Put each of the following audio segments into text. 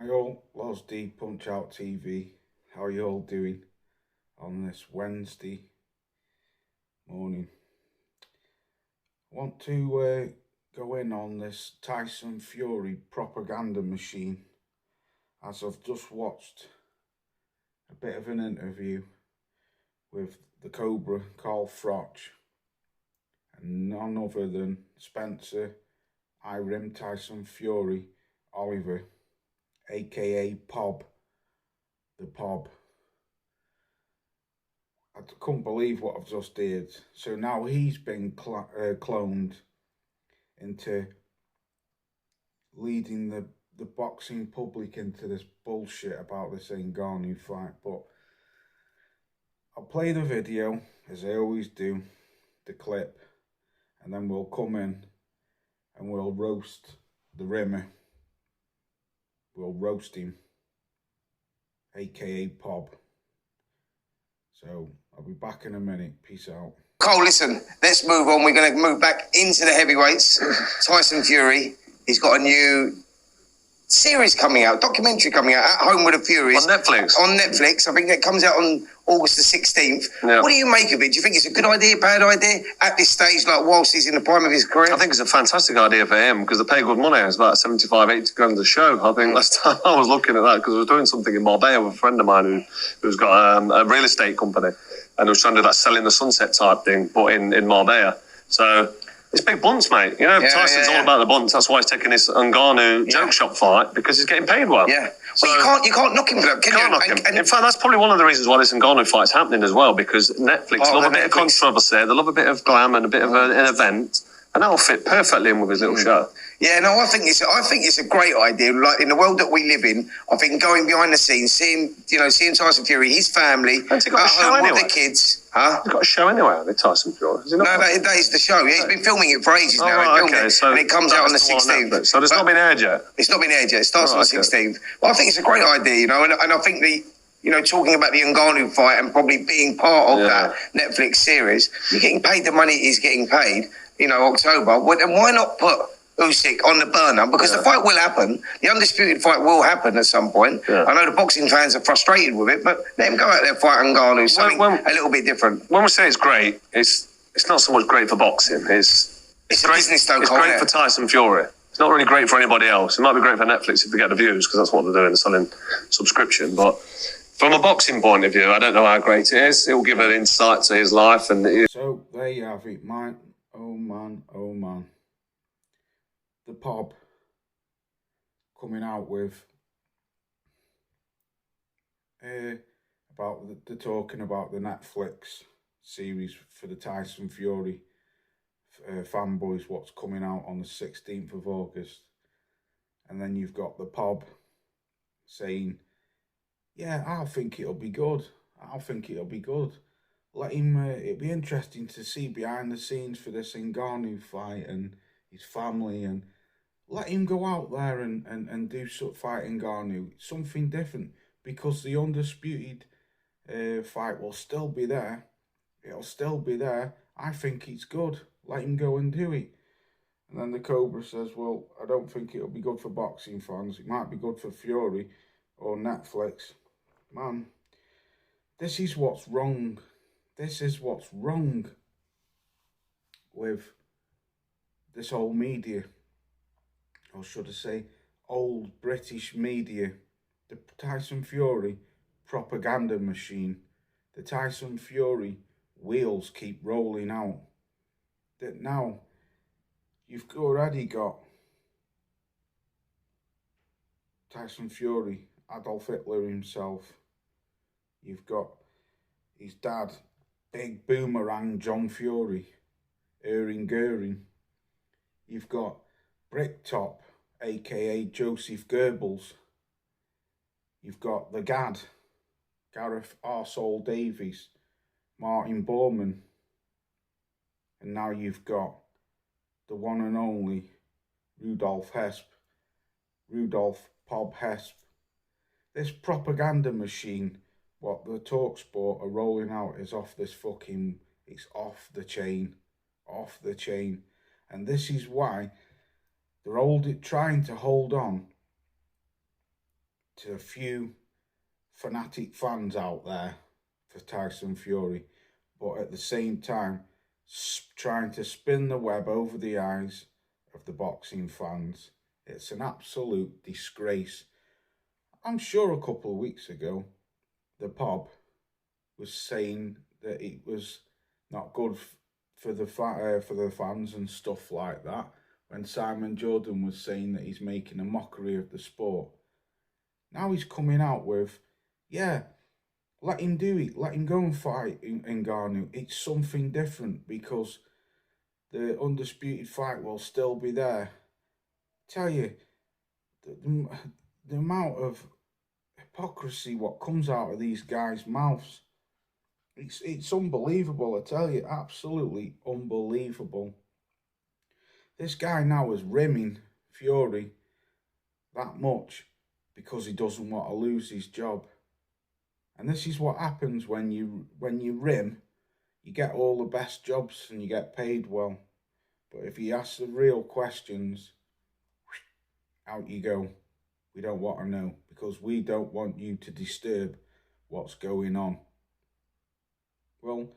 Hi all, Loz D Punch Out TV. How are you all doing on this Wednesday morning? I want to go in on this Tyson Fury propaganda machine, as I've just watched a bit of an interview with the Cobra Carl Froch and none other than Spencer Irim Tyson Fury Oliver, aka Pob, the Pob. I couldn't believe what I've just did. So now he's been cloned into leading the boxing public into this bullshit about this Ngannou fight. But I'll play the video, as I always do, the clip, and then we'll come in and we'll roast the Rimmer. We'll roast him, aka Pob. So I'll be back in a minute. Peace out. Cole, listen, let's move on. We're going to move back into the heavyweights. Tyson Fury, he's got a new series coming out, documentary coming out, At Home with the Furies. On Netflix. On Netflix. I think that comes out on August the 16th. Yeah. What do you make of it? Do you think it's a good idea, bad idea at this stage, like whilst he's in the prime of his career? I think it's a fantastic idea for him because they pay good money. It's about 75, 80 grand a show. I think last time I was looking at that because I was doing something in Marbella with a friend of mine who's got a real estate company and was trying to do that selling the sunset type thing, but in Marbella. So it's big bunts, mate. You know, Tyson's all about the bunts. That's why he's taking this Ngannou joke shop fight because he's getting paid well. Yeah. So well, you can't knock him for that, can you? Can't knock him. In fact, that's probably one of the reasons why this Ngannou fight's happening as well, because Netflix love a bit of controversy, they love a bit of glam and a bit of an event, and that'll fit perfectly in with his little show. Yeah, no, I think it's a great idea. Like in the world that we live in, I think going behind the scenes, seeing Tyson Fury, his family, at home with the kids. Huh? He's got a show anyway, hasn't he, Tyson Fury? No, that is the show. Yeah, he's been filming it for ages now. Right, okay, and it comes out on the 16th. So it's not been aired yet? It's not been aired yet. It starts on the 16th. Well, I think it's a great idea, and I think talking about the Ngannou fight and probably being part of that Netflix series, you're getting paid the money he's getting paid, October. And why not put Usyk on the burner? Because the fight will happen. The undisputed fight will happen at some point. Yeah. I know the boxing fans are frustrated with it, but let him go out there and fight Ngannou, something a little bit different. When we say it's great, it's not so much great for boxing. It's a business though. It's great for Tyson Fury. It's not really great for anybody else. It might be great for Netflix if they get the views, because that's what they're doing, they're selling subscription. But from a boxing point of view, I don't know how great it is. It will give an insight to his life. So there you have it, man. Oh man, oh man. The Pob coming out with about the talking about the Netflix series for the Tyson Fury fanboys, what's coming out on the 16th of August. And then you've got the Pob saying, yeah, I think it'll be good. Let him, it'll be interesting to see behind the scenes for this Ngannou fight and his family, and let him go out there and do fight Ngannou, something different, because the undisputed fight will still be there. It'll still be there. I think it's good. Let him go and do it. And then the Cobra says, well, I don't think it'll be good for boxing fans. It might be good for Fury or Netflix. Man, this is what's wrong. This is what's wrong with this whole media. Or should I say, old British media. The Tyson Fury propaganda machine. The Tyson Fury wheels keep rolling out. That now you've already got Tyson Fury, Adolf Hitler himself. You've got his dad, Big Boomerang John Fury, Erring Goering. You've got Bricktop, aka Joseph Goebbels. You've got the Gad, Gareth Arsehole Davies, Martin Bormann. And now you've got the one and only Rudolf Pob Hesp. This propaganda machine, what the TalkSport are rolling out, is off this fucking, it's off the chain. And this is why they're trying to hold on to a few fanatic fans out there for Tyson Fury, but at the same time trying to spin the web over the eyes of the boxing fans. It's an absolute disgrace. I'm sure a couple of weeks ago, the Pob was saying that it was not good for the fans and stuff like that, when Simon Jordan was saying that he's making a mockery of the sport. Now he's coming out with, yeah, let him do it, let him go and fight Ngannou. It's something different because the undisputed fight will still be there. Tell you, the amount of hypocrisy what comes out of these guys' mouths, it's unbelievable, I tell you, absolutely unbelievable. This guy now is rimming Fury that much because he doesn't want to lose his job. And this is what happens when you rim, you get all the best jobs and you get paid well. But if you ask the real questions, out you go. We don't want to know because we don't want you to disturb what's going on. Well,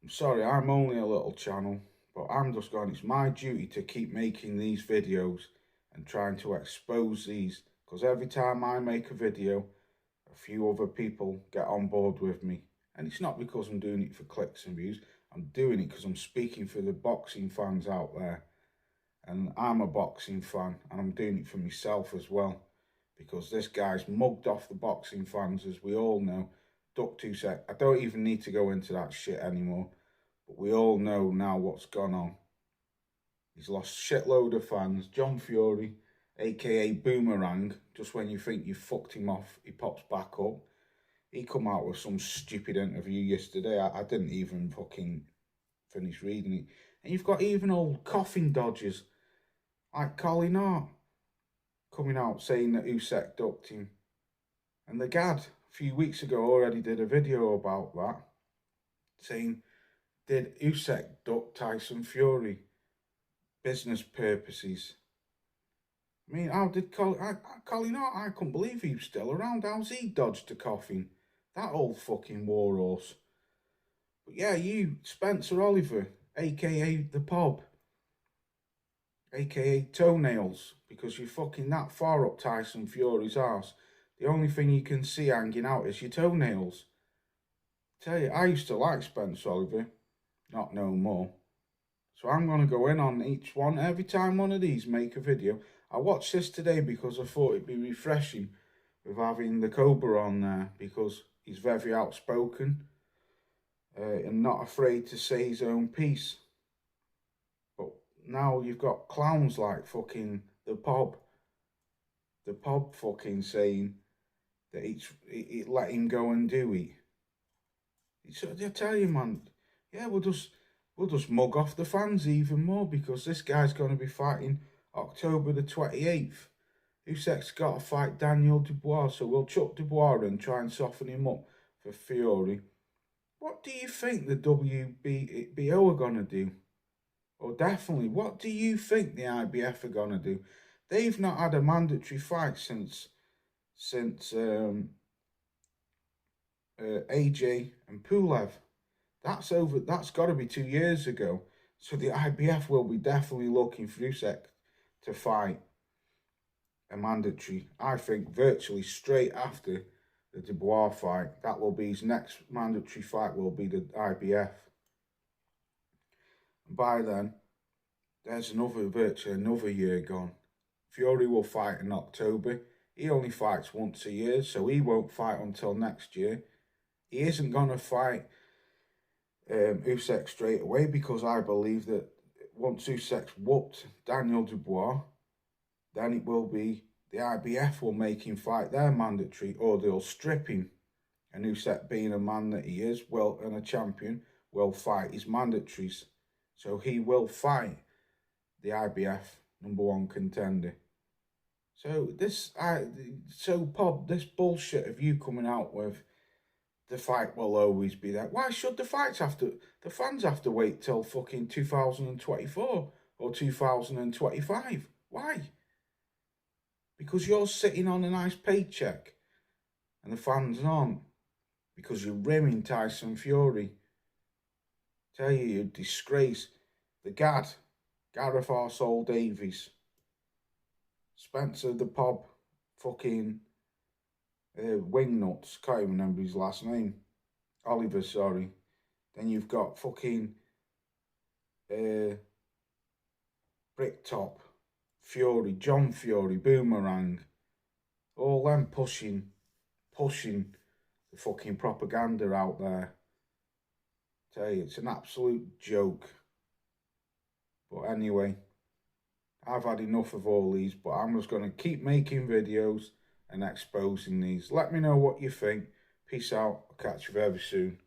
I'm sorry, I'm only a little channel, but I'm just going, it's my duty to keep making these videos and trying to expose these, because every time I make a video, a few other people get on board with me. And it's not because I'm doing it for clicks and views. I'm doing it because I'm speaking for the boxing fans out there. And I'm a boxing fan, and I'm doing it for myself as well. Because this guy's mugged off the boxing fans, as we all know. Duck 2 sec. I don't even need to go into that shit anymore. But we all know now what's gone on. He's lost shitload of fans. John Fury, aka Boomerang, just when you think you've fucked him off, he pops back up. He come out with some stupid interview yesterday. I didn't even fucking finish reading it. And you've got even old coughing dodgers like Colin Hart coming out saying that Usyk ducked him. And the Gad, a few weeks ago, already did a video about that, saying, did Usyk duck Tyson Fury? Business purposes. I mean, how did Colin Hart, I couldn't believe he was still around. How's he dodged the coughing? That old fucking warhorse. But yeah, you, Spencer Oliver, a.k.a. the Pob, a.k.a. Toenails, because you're fucking that far up Tyson Fury's arse. The only thing you can see hanging out is your toenails. Tell you, I used to like Spencer Oliver, not no more. So I'm going to go in on each one. Every time one of these make a video. I watched this today because I thought it'd be refreshing with having the Cobra on there, because he's very outspoken and not afraid to say his own piece. But now you've got clowns like fucking the Pob. The Pob fucking saying that it let him go and do it. I tell you, man, yeah, we'll just mug off the fans even more, because this guy's going to be fighting October the 28th. Usyk's got to fight Daniel Dubois, so we'll chuck Dubois and try and soften him up for Fury. What do you think the WBO are going to do? Or definitely, what do you think the IBF are going to do? They've not had a mandatory fight since AJ and Pulev. That's over. That's got to be 2 years ago. So the IBF will be definitely looking for Usyk to fight a mandatory. I think virtually straight after the Dubois fight, that will be his next mandatory fight. Will be the IBF. And by then, there's virtually another year gone. Fury will fight in October. He only fights once a year, so he won't fight until next year. He isn't going to fight Usyk straight away, because I believe that once Usyk's whooped Daniel Dubois, then it will be the IBF will make him fight their mandatory, or they'll strip him. And Usyk, being a man that he is, and a champion, will fight his mandatories. So he will fight the IBF #1 contender. So Pob, this bullshit of you coming out with the fight will always be there. Why should the fans have to wait till fucking 2024 or 2025? Why? Because you're sitting on a nice paycheck and the fans aren't, because you're rimming Tyson Fury. Tell you, you disgrace. The Gareth Arsehole Davies, Spencer the Pob, fucking Wingnuts, can't even remember his last name. Oliver, sorry. Then you've got fucking Bricktop, Fury, John Fury, Boomerang. All them pushing the fucking propaganda out there. Tell you, it's an absolute joke. But anyway, I've had enough of all these, but I'm just going to keep making videos and exposing these. Let me know what you think. Peace out. I'll catch you very soon.